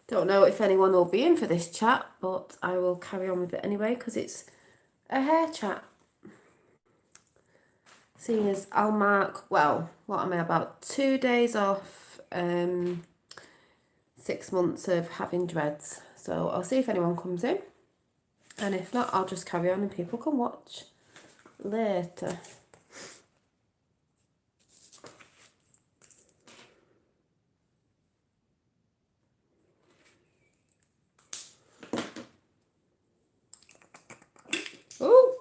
Don't know if anyone will be in for this chat, but I will carry on with it anyway because it's a hair chat. Seeing as I'll mark, well, what am I, about 2 days off 6 months of having dreads. So I'll see if anyone comes in. And if not, I'll just carry on and people can watch later. Oh!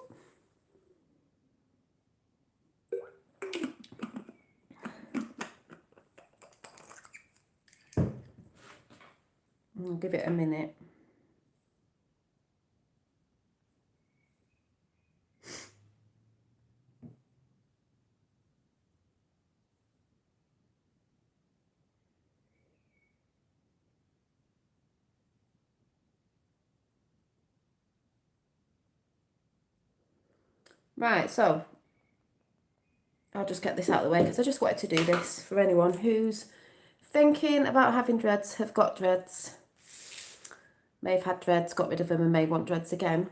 I'll give it a minute. Right, so I'll just get this out of the way because I just wanted to do this for anyone who's thinking about having dreads, have got dreads, may have had dreads, got rid of them and may want dreads again.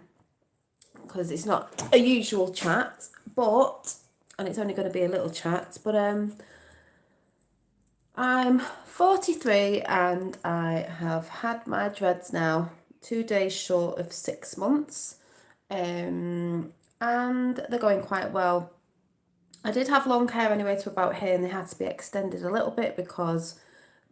Because it's not a usual chat, but, and it's only going to be a little chat, but I'm 43 and I have had my dreads now 2 days short of 6 months, and they're going quite well. I did have long hair anyway to about here, and they had to be extended a little bit because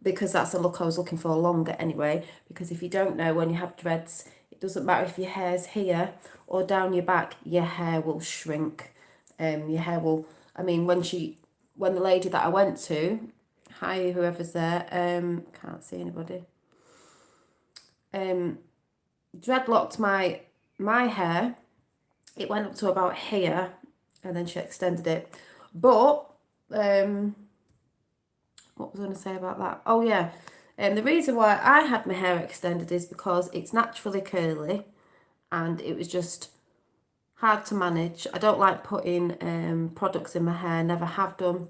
that's the look I was looking for longer anyway. Because if you don't know, when you have dreads, it doesn't matter if your hair's here or down your back, your hair will shrink. Your hair will, I mean, when the lady that I went to, hi whoever's there, can't see anybody, dreadlocked my hair, it went up to about here and then she extended it. But what was I going to say about that? Oh yeah, the reason why I had my hair extended is because it's naturally curly and it was just hard to manage. I don't like putting products in my hair, never have done.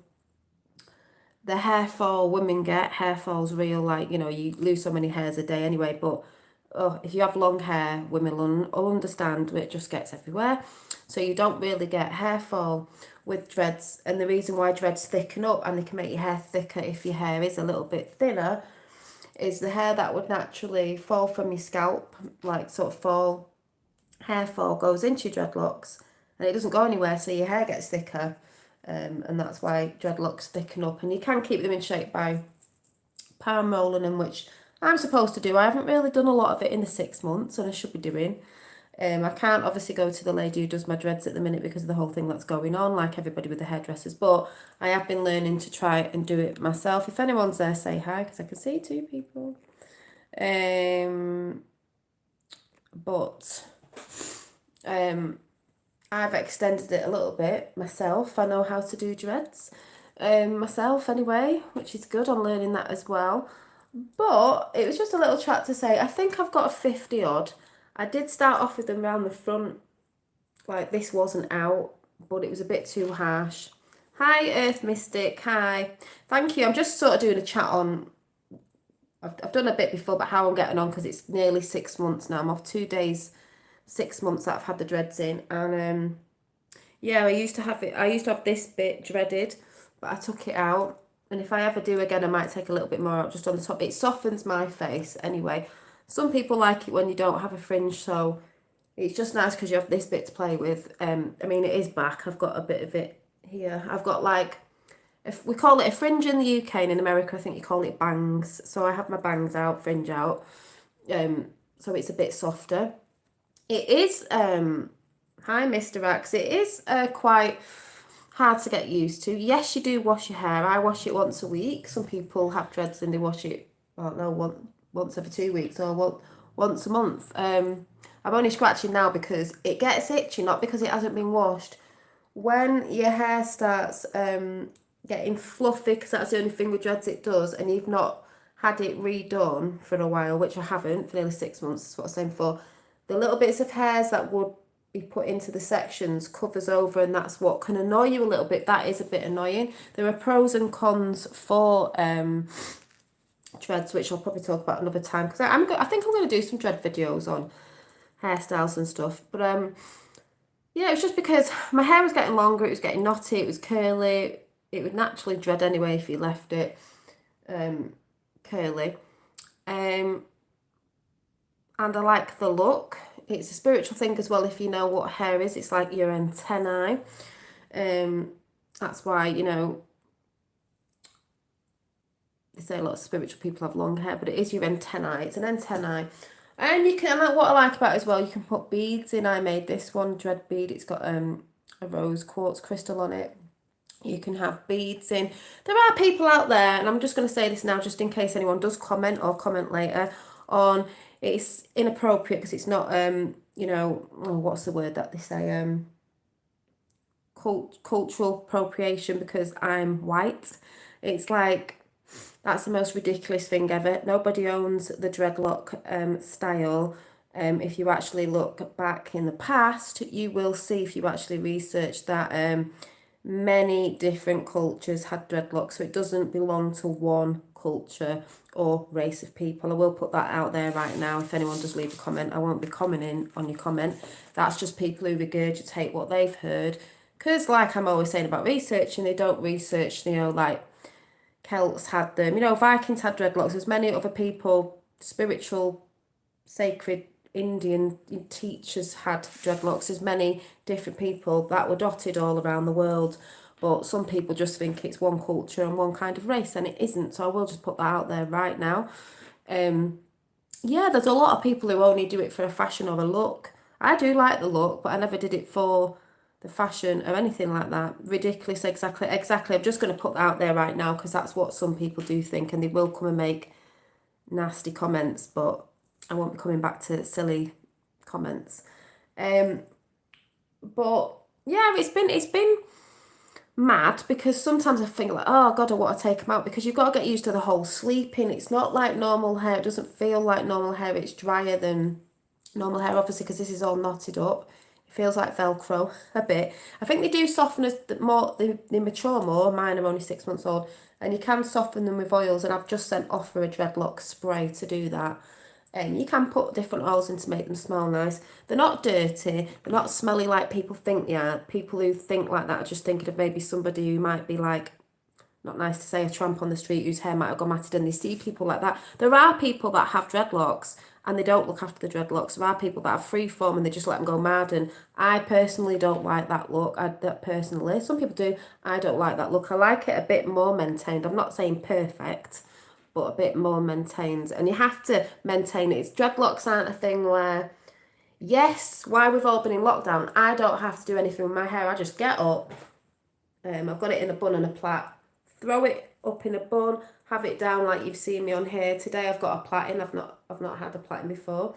The hair fall women get, hair fall's real, like, you know, you lose so many hairs a day anyway, but oh, if you have long hair, women will understand, it just gets everywhere. So you don't really get hair fall with dreads. And the reason why dreads thicken up, and they can make your hair thicker if your hair is a little bit thinner, is the hair that would naturally fall from your scalp, like sort of fall, hair fall goes into your dreadlocks and it doesn't go anywhere, so your hair gets thicker. And that's why dreadlocks thicken up, and you can keep them in shape by palm rolling them, which I'm supposed to do. I haven't really done a lot of it in the 6 months, and I should be doing. I can't obviously go to the lady who does my dreads at the minute because of the whole thing that's going on, like everybody with the hairdressers, but I have been learning to try and do it myself. If anyone's there, say hi, because I can see two people. But I've extended it a little bit myself. I know how to do dreads myself anyway, which is good. I'm learning that as well. But it was just a little chat to say, I think I've got a 50 odd. I did start off with them around the front, like this wasn't out, but it was a bit too harsh. Hi Earth Mystic, hi. Thank you. I'm just sort of doing a chat on, I've done a bit before, but how I'm getting on because it's nearly 6 months now. I'm off 2 days, 6 months that I've had the dreads in, and yeah, I used to have it. I used to have this bit dreaded, but I took it out. And if I ever do again, I might take a little bit more out just on the top. It softens my face anyway. Some people like it when you don't have a fringe, so it's just nice because you have this bit to play with. I mean, it is back. I've got a bit of it here. I've got like, if we call it a fringe in the UK, and in America, I think you call it bangs. So I have my bangs out, fringe out. So it's a bit softer. It is, hi Mr. Axe, it is quite hard to get used to. Yes, you do wash your hair. I wash it once a week. Some people have dreads and they wash it, I don't know, once every 2 weeks or once a month. I'm only scratching now because it gets itchy, not because it hasn't been washed. When your hair starts getting fluffy, because that's the only thing with dreads it does, and you've not had it redone for a while, which I haven't for nearly 6 months, is what I'm saying for, the little bits of hairs that would be put into the sections covers over, and that's what can annoy you a little bit. That is a bit annoying. There are pros and cons for dreads, which I'll probably talk about another time, because I think I'm going to do some dread videos on hairstyles and stuff. But yeah, it was just because my hair was getting longer, it was getting knotty, it was curly. It would naturally dread anyway if you left it curly. And I like the look. It's a spiritual thing as well. If you know what hair is, it's like your antennae. That's why, they say a lot of spiritual people have long hair, but it is your antennae. It's an antennae. And you can, what I like about it as well, you can put beads in. I made this one, dread bead. It's got a rose quartz crystal on it. You can have beads in. There are people out there, and I'm just going to say this now just in case anyone does comment or comment later on, it's inappropriate because it's not, what's the word that they say? Cultural appropriation because I'm white. It's like, that's the most ridiculous thing ever. Nobody owns the dreadlock style. If you actually look back in the past, you will see, if you actually research that, many different cultures had dreadlocks, so it doesn't belong to one culture or race of people. I will put that out there right now. If anyone does leave a comment, I won't be commenting on your comment. That's just people who regurgitate what they've heard, because like I'm always saying about researching, they don't research, like Celts had them, Vikings had dreadlocks. There's many other people, spiritual, sacred Indian teachers had dreadlocks. There's many different people that were dotted all around the world, but some people just think it's one culture and one kind of race, and it isn't. So I will just put that out there right now. Yeah, there's a lot of people who only do it for a fashion or a look. I do like the look, but I never did it for the fashion or anything like that. Ridiculous, exactly. I'm just going to put that out there right now because that's what some people do think, and they will come and make nasty comments, but I won't be coming back to silly comments. But yeah, it's been mad because sometimes I think like, oh God, I want to take them out, because you've got to get used to the whole sleeping. It's not like normal hair. It doesn't feel like normal hair. It's drier than normal hair, obviously, because this is all knotted up. It feels like Velcro a bit. I think they do soften as they mature more. Mine are only 6 months old, and you can soften them with oils, and I've just sent off for a dreadlock spray to do that. And you can put different oils in to make them smell nice. They're not dirty. They're not smelly like people think they are. People who think like that are just thinking of maybe somebody who might be like, not nice to say, a tramp on the street whose hair might have gone matted, and they see people like that. There are people that have dreadlocks and they don't look after the dreadlocks. There are people that have freeform and they just let them go mad, and I personally don't like that look. Personally, some people do. I don't like that look. I like it a bit more maintained. I'm not saying perfect, but a bit more maintained. And you have to maintain it. It's dreadlocks aren't a thing where, yes, why we've all been in lockdown, I don't have to do anything with my hair. I just get up. I've got it in a bun and a plait. Throw it up in a bun, have it down like you've seen me on here. Today I've got a plait in. I've not had a plait before.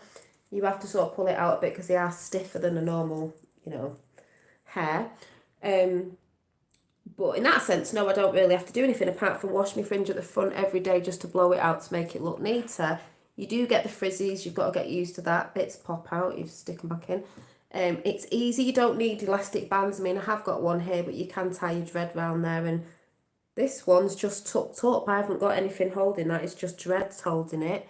You have to sort of pull it out a bit because they are stiffer than a normal, hair. But in that sense, no, I don't really have to do anything apart from wash my fringe at the front every day just to blow it out to make it look neater. You do get the frizzies, you've got to get used to that. Bits pop out, you stick them back in. It's easy, you don't need elastic bands. I mean, I have got one here, but you can tie your dread round there, and this one's just tucked up. I haven't got anything holding that, it's just dreads holding it.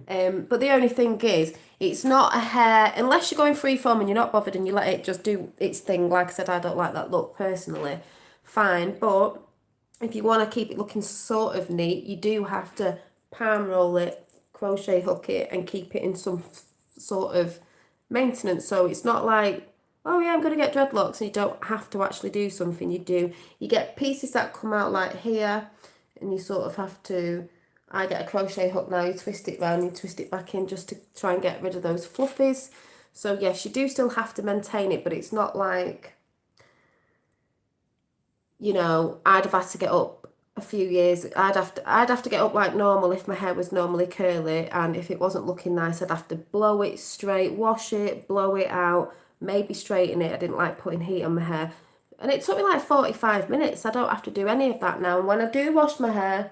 But the only thing is, it's not a hair, unless you're going freeform and you're not bothered and you let it just do its thing. Like I said, I don't like that look personally. Fine, but if you want to keep it looking sort of neat, you do have to palm roll it, crochet hook it, and keep it in some sort of maintenance. So it's not like, oh yeah, I'm going to get dreadlocks, and you don't have to actually do something. You do. You get pieces that come out like here, and you sort of have to, I get a crochet hook now, you twist it round, you twist it back in just to try and get rid of those fluffies. So yes, you do still have to maintain it, but it's not like, I'd have had to get up a few years. I'd have to get up like normal if my hair was normally curly, and if it wasn't looking nice, I'd have to blow it straight, wash it, blow it out, maybe straighten it. I didn't like putting heat on my hair. And it took me like 45 minutes. I don't have to do any of that now. And when I do wash my hair,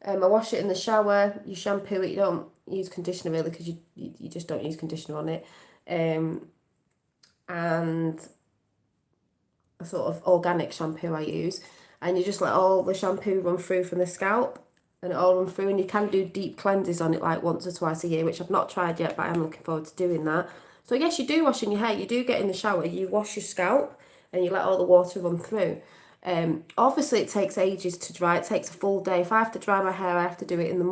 I wash it in the shower, you shampoo it, you don't use conditioner really because you just don't use conditioner on it. And sort of organic shampoo I use, and you just let all the shampoo run through from the scalp, and it all run through. And you can do deep cleanses on it like once or twice a year, which I've not tried yet, but I'm looking forward to doing that. So yes, you do washing your hair. You do get in the shower, you wash your scalp, and you let all the water run through. Obviously it takes ages to dry. It takes a full day. If I have to dry my hair, I have to do it in the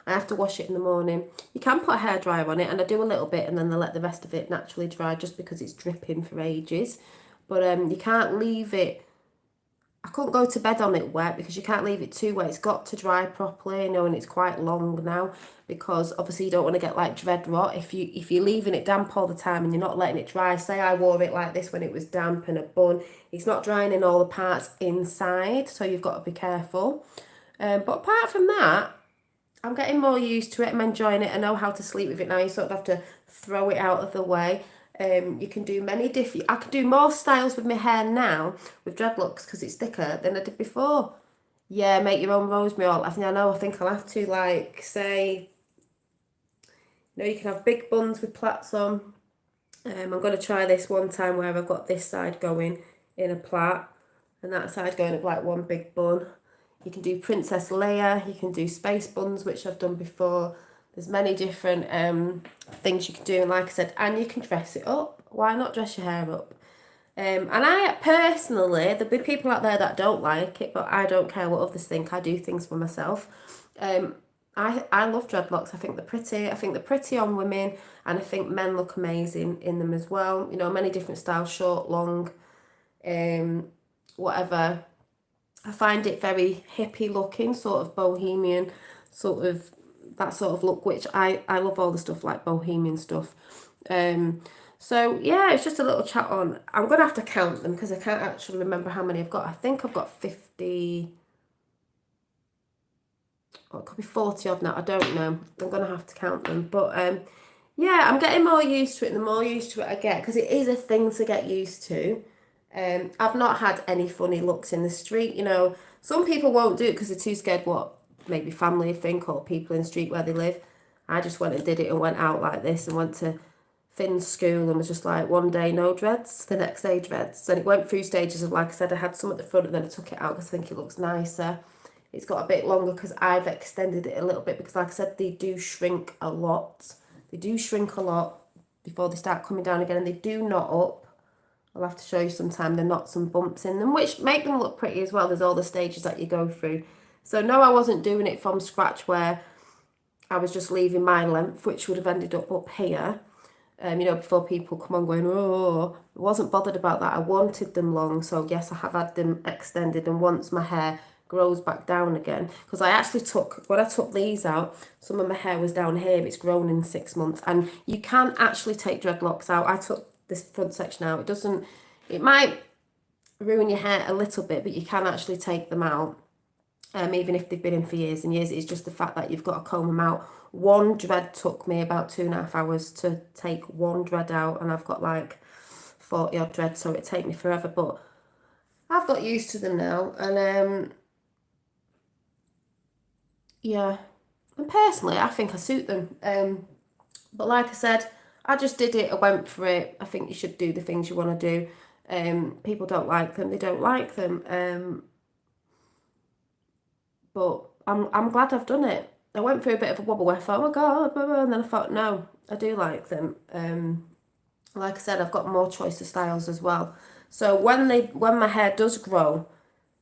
I have to wash it in the morning. You can put a hairdryer on it, and I do a little bit, and then I let the rest of it naturally dry just because it's dripping for ages. But you can't leave it. I couldn't go to bed on it wet because you can't leave it too wet. It's got to dry properly, you know, and it's quite long now because obviously you don't want to get like dread rot if you're leaving it damp all the time and you're not letting it dry. Say I wore it like this when it was damp and a bun, it's not drying in all the parts inside, so you've got to be careful. But apart from that, I'm getting more used to it. I'm enjoying it. I know how to sleep with it now. You sort of have to throw it out of the way. You can do many different. I can do more styles with my hair now with dreadlocks because it's thicker than I did before. Yeah, make your own rosemary oil. I think I'll have to like say. You can have big buns with plaits on. I'm going to try this one time where I've got this side going in a plait and that side going up like one big bun. You can do Princess Leia, you can do space buns, which I've done before. There's many different things you can do, and like I said, and you can dress it up. Why not dress your hair up? And I personally, there'll be people out there that don't like it, but I don't care what others think. I do things for myself. I love dreadlocks. I think they're pretty. I think they're pretty on women, and I think men look amazing in them as well. Many different styles, short, long, whatever. I find it very hippie looking, sort of bohemian, sort of that sort of look, which I love all the stuff like bohemian stuff. So yeah, it's just a little chat on. I'm going to have to count them because I can't actually remember how many I've got. I think I've got 50, or it could be 40 odd now. I don't know. I'm going to have to count them. But yeah, I'm getting more used to it, and the more used to it I get, because it is a thing to get used to. I've not had any funny looks in the street. Some people won't do it because they're too scared what maybe family think or people in the street where they live. I just went and did it and went out like this and went to Finn's school and was just like one day no dreads, the next day dreads. And it went through stages of, like I said, I had some at the front and then I took it out because I think it looks nicer. It's got a bit longer because I've extended it a little bit because, like I said, they do shrink a lot. They do shrink a lot before they start coming down again, and they do knot up. I'll have to show you sometime. They're not some bumps in them, which make them look pretty as well. There's all the stages that you go through. So no, I wasn't doing it from scratch where I was just leaving my length, which would have ended up here. Before people come on going, oh, I wasn't bothered about that. I wanted them long. So yes, I have had them extended. And once my hair grows back down again, because I actually when I took these out, some of my hair was down here. It's grown in 6 months. And you can actually take dreadlocks out. I took this front section out. It might ruin your hair a little bit, but you can actually take them out. Even if they've been in for years and years. It's just the fact that you've got to comb them out. One dread took me about 2.5 hours to take one dread out, and I've got like 40 odd dreads, so it'd take me forever, but I've got used to them now. And yeah, and personally I think I suit them. But like I said, I just did it. I went for it. I think you should do the things you want to do. People don't like them. They don't like them. But I'm glad I've done it. I went through a bit of a wobble where I thought, oh my God, blah, blah, and then I thought, no, I do like them. Like I said, I've got more choice of styles as well. So when my hair does grow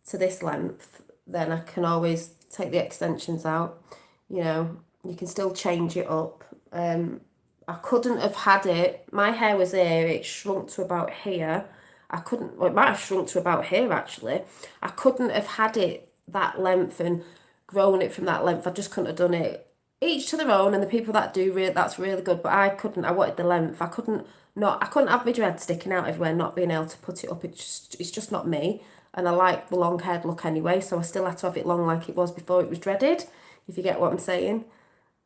to this length, then I can always take the extensions out. You can still change it up. I couldn't have had it. My hair was here. It shrunk to about here. It might have shrunk to about here actually. I couldn't have had it that length and grown it from that length. I just couldn't have done it. Each to their own, and the people that do, that's really good. But I couldn't. I wanted the length. I couldn't have my dread sticking out everywhere, not being able to put it up. It's just not me. And I like the long haired look anyway, so I still had to have it long like it was before it was dreaded, if you get what I'm saying.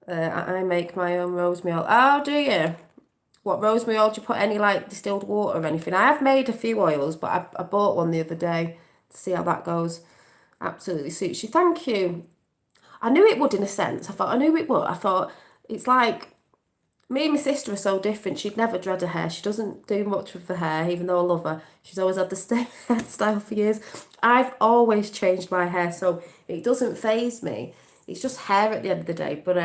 I make my own rosemary oil. Oh, do you? What rosemary oil? Do you put any like distilled water or anything? I have made a few oils, but I bought one the other day to see how that goes. Absolutely suits you. Thank you. I knew it would in a sense. I knew it would. I thought it's like Me and my sister are so different. She'd never dread her hair. She doesn't do much with the hair, even though I love her. She's always had the same hairstyle for years. I've always changed my hair, so it doesn't faze me. It's just hair at the end of the day. But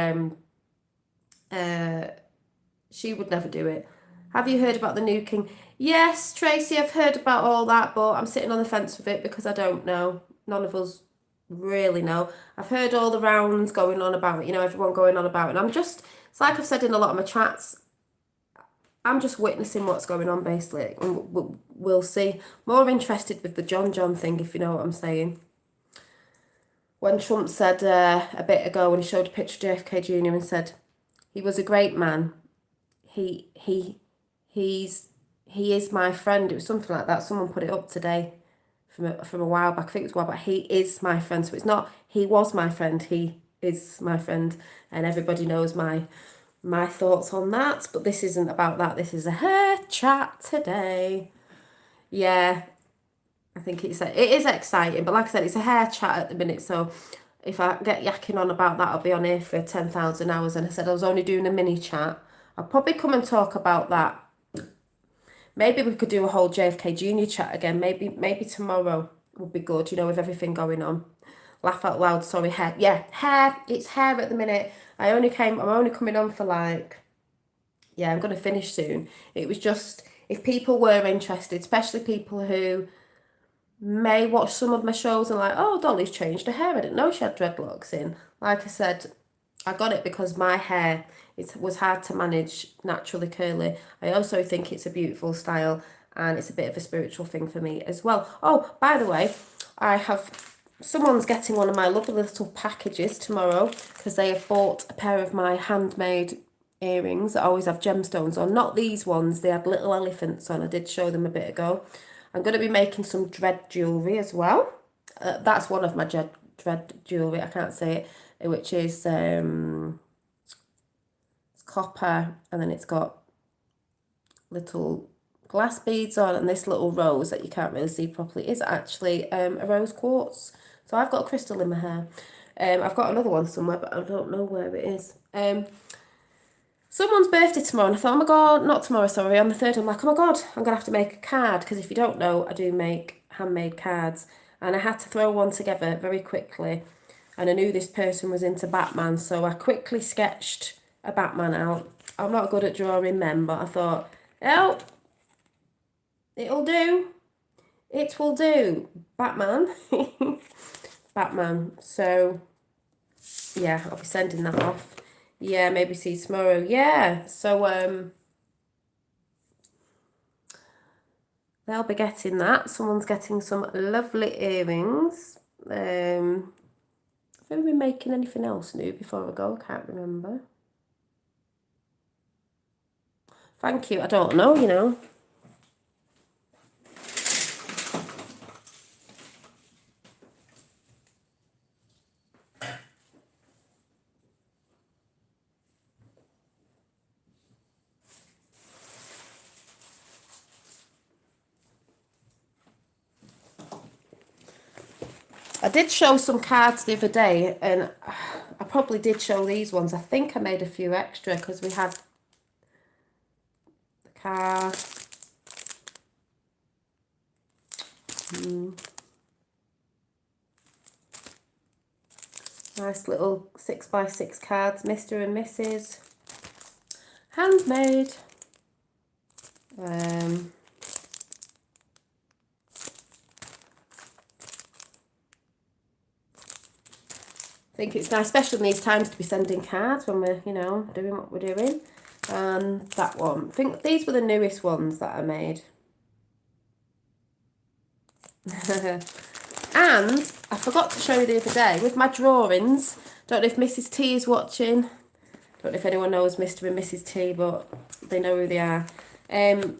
she would never do it. Have you heard about the new king? Yes, Tracy, I've heard about all that, but I'm sitting on the fence with it because I don't know. None of us really know. I've heard all the rounds going on about it, everyone going on about it. And it's like I've said in a lot of my chats, I'm just witnessing what's going on basically. And we'll see. More interested with the John thing, if you know what I'm saying. When Trump said a bit ago, when he showed a picture of JFK Jr. and said, he was a great man. He is my friend. It was something like that. Someone put it up today from a while back. I think it was a while back. He is my friend. So it's not he was my friend. He is my friend, and everybody knows my thoughts on that. But this isn't about that. This is a hair chat today. Yeah, I think it is exciting. But like I said, it's a hair chat at the minute. So if I get yakking on about that, I'll be on here for 10,000 hours. And I said I was only doing a mini chat. I'll probably come and talk about that. Maybe we could do a whole JFK Jr. chat again. Maybe tomorrow would be good, with everything going on. Laugh out loud, sorry, hair. Yeah, hair. It's hair at the minute. I'm only coming on for I'm going to finish soon. It was just, if people were interested, especially people who may watch some of my shows and oh, Dolly's changed her hair. I didn't know she had dreadlocks in. Like I said, I got it because my hair, it was hard to manage naturally curly. I also think it's a beautiful style and it's a bit of a spiritual thing for me as well. Oh, by the way, someone's getting one of my lovely little packages tomorrow because they have bought a pair of my handmade earrings that always have gemstones on. Not these ones, they had little elephants on. I did show them a bit ago. I'm going to be making some dread jewellery as well. That's one of my dread jewellery, I can't say it, which is it's copper, and then it's got little glass beads on, and this little rose that you can't really see properly is actually a rose quartz. So I've got a crystal in my hair. I've got another one somewhere, but I don't know where it is. Someone's birthday tomorrow, and I thought, oh my god, not tomorrow, sorry, on the 3rd. I'm like, oh my god, I'm going to have to make a card, because if you don't know, I do make handmade cards, and I had to throw one together very quickly, and I knew this person was into Batman, so I quickly sketched a Batman out. I'm not good at drawing men, but I thought, oh, it'll do. It will do. Batman. Batman. So, yeah, I'll be sending that off. Yeah, maybe see you tomorrow. Yeah, so they'll be getting that. Someone's getting some lovely earrings. Have I been making anything else new before I go? I can't remember. Thank you. I don't know, I did show some cards the other day, and I probably did show these ones. I think I made a few extra because we had the card. Nice little 6x6 cards, Mr. and Mrs. Handmade. I think it's nice, especially in these times, to be sending cards when we're, doing what we're doing. And that one. I think these were the newest ones that I made. And I forgot to show you the other day, with my drawings, don't know if Mrs. T is watching. Don't know if anyone knows Mr. and Mrs. T, but they know who they are. I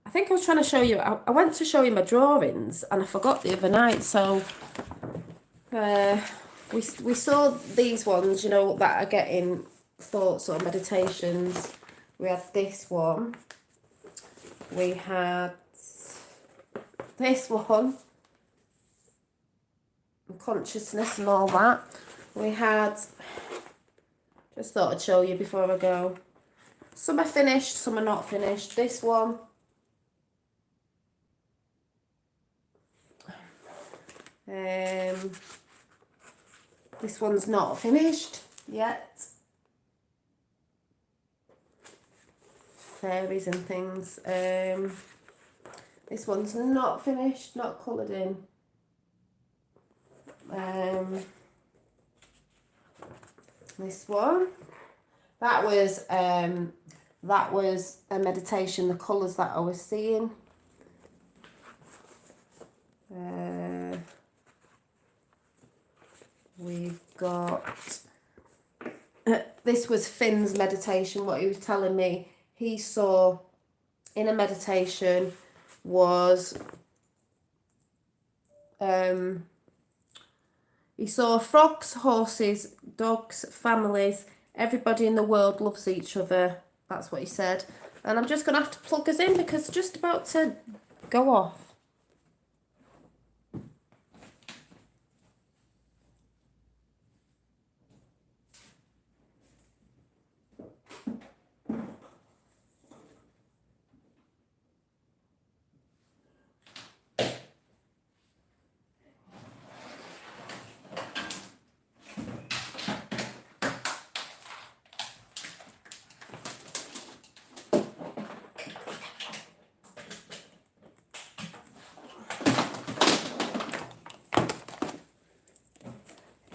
think I was trying to show you, I went to show you my drawings and I forgot the other night, so we saw these ones, that are getting thoughts or meditations. We had this one. We had this one. Consciousness and all that. We had, just thought I'd show you before I go. Some are finished, some are not finished. This one, this one's not finished yet. Fairies and things. This one's not finished, not coloured in. This one, that was a meditation, the colours that I was seeing. We've got, this was Finn's meditation, what he was telling me he saw in a meditation was, he saw frogs, horses, dogs, families, everybody in the world loves each other. That's what he said. And I'm just going to have to plug us in because it's just about to go off.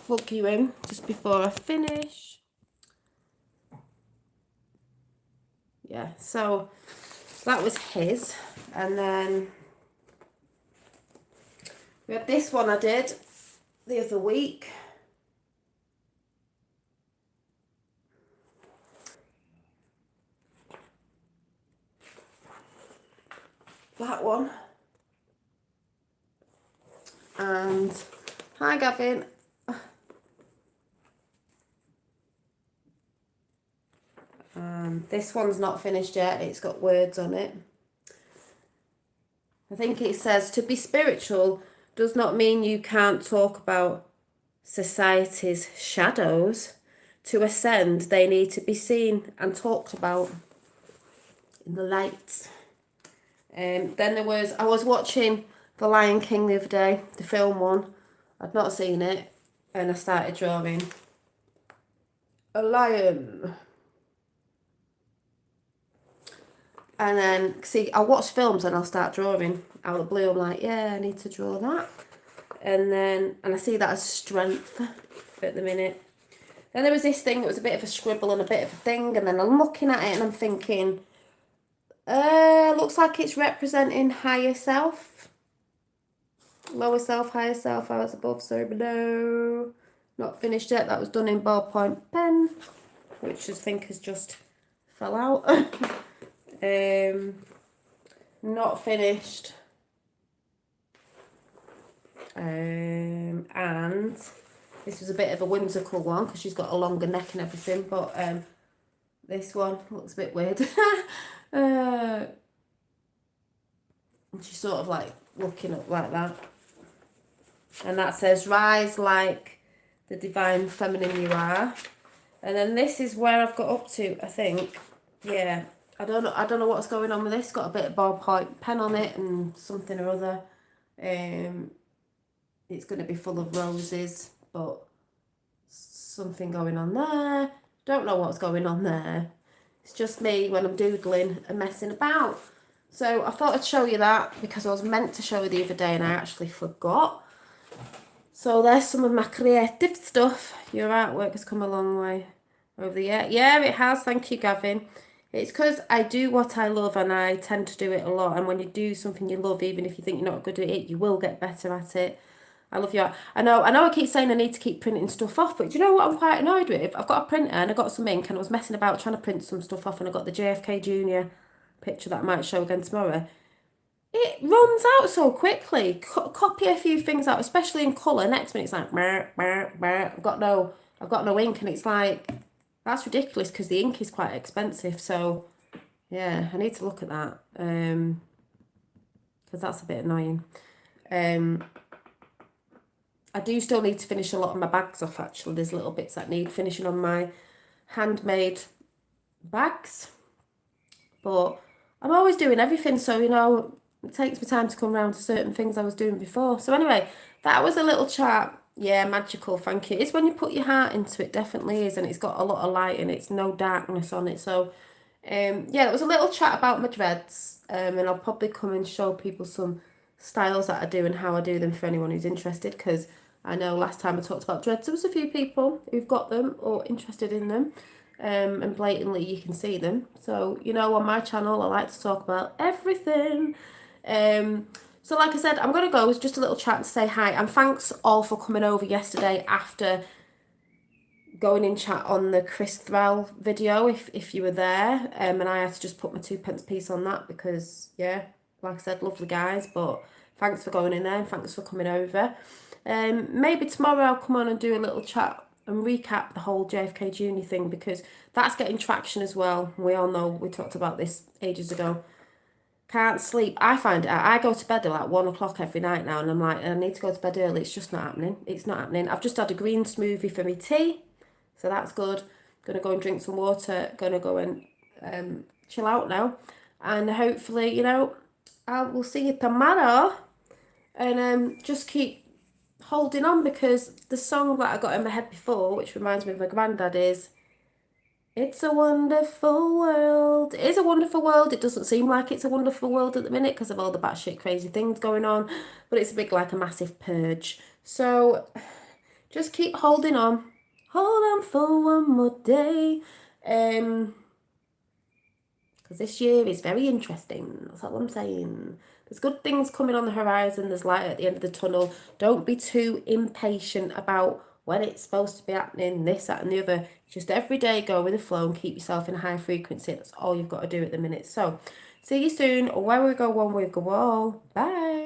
Plug you in just before I finish. Yeah, so that was his. And then we had this one I did the other week. That one. And hi Gavin. This one's not finished yet. It's got words on it. I think it says to be spiritual does not mean you can't talk about society's shadows. To ascend, they need to be seen and talked about in the light. Then there was, I was watching The Lion King the other day, the film one. I'd not seen it, and I started drawing a lion. And then, see, I watch films and I'll start drawing out of the blue. I'm like, yeah, I need to draw that. And I see that as strength at the minute. Then there was this thing, it was a bit of a scribble and a bit of a thing. And then I'm looking at it and I'm thinking, looks like it's representing higher self. Lower self, higher self, I was above, so below. Not finished yet. That was done in ballpoint pen, which I think has just fell out. Not finished. And this was a bit of a whimsical one because she's got a longer neck and everything, but this one looks a bit weird. And she's sort of like looking up like that. And that says, rise like the divine feminine you are. And then this is where I've got up to, I think. Yeah, I don't know what's going on with this. Got a bit of ballpoint pen on it and something or other. It's going to be full of roses, but something going on there. Don't know what's going on there. It's just me when I'm doodling and messing about. So I thought I'd show you that because I was meant to show you the other day and I actually forgot. So there's some of my creative stuff. Your artwork has come a long way over the year. Yeah, it has. Thank you, Gavin. It's because I do what I love and I tend to do it a lot. And when you do something you love, even if you think you're not good at it, you will get better at it. I love your art. I know I keep saying I need to keep printing stuff off, but do you know what I'm quite annoyed with? I've got a printer and I got some ink and I was messing about trying to print some stuff off and I got the JFK Jr. picture that I might show again tomorrow. It runs out so quickly. Copy a few things out, especially in colour. Next minute it's like, I've got no ink, and it's like, that's ridiculous because the ink is quite expensive. So, yeah, I need to look at that because that's a bit annoying. I do still need to finish a lot of my bags off, actually. There's little bits that need finishing on my handmade bags. But I'm always doing everything, so you know, it takes me time to come around to certain things I was doing before. So anyway, that was a little chat. Yeah, magical, thank you. It's when you put your heart into it, definitely is, and it's got a lot of light and it's no darkness on it. So yeah, there was a little chat about my dreads, and I'll probably come and show people some styles that I do and how I do them for anyone who's interested, because I know last time I talked about dreads, there was a few people who've got them or interested in them, and blatantly you can see them. So, you know, on my channel, I like to talk about everything. So like I said, I'm going to go with just a little chat to say hi, and thanks all for coming over yesterday after going in chat on the Chris Thrall video, if you were there, and I had to just put my 2p piece on that because, yeah, like I said, lovely guys, but thanks for going in there and thanks for coming over. Maybe tomorrow I'll come on and do a little chat and recap the whole JFK Jr. thing, because that's getting traction as well. We all know, we talked about this ages ago. Can't sleep. I find it out. I go to bed at like 1 o'clock every night now, and I'm like, I need to go to bed early. It's just not happening. It's not happening. I've just had a green smoothie for my tea, so that's good. Gonna go and drink some water. Gonna go and chill out now, and hopefully, you know, we'll see you tomorrow, and just keep holding on, because the song that I got in my head before, which reminds me of my granddad, is "It's a wonderful world." It is a wonderful world. It doesn't seem like it's a wonderful world at the minute because of all the batshit crazy things going on, but it's a big, like a massive purge. So just keep holding on. Hold on for one more day. Because this year is very interesting. That's all I'm saying. There's good things coming on the horizon. There's light at the end of the tunnel. Don't be too impatient about when it's supposed to be happening, this, that, and the other. Just every day go with the flow and keep yourself in a high frequency. That's all you've got to do at the minute. So, see you soon. Where we go, one we go all. Bye.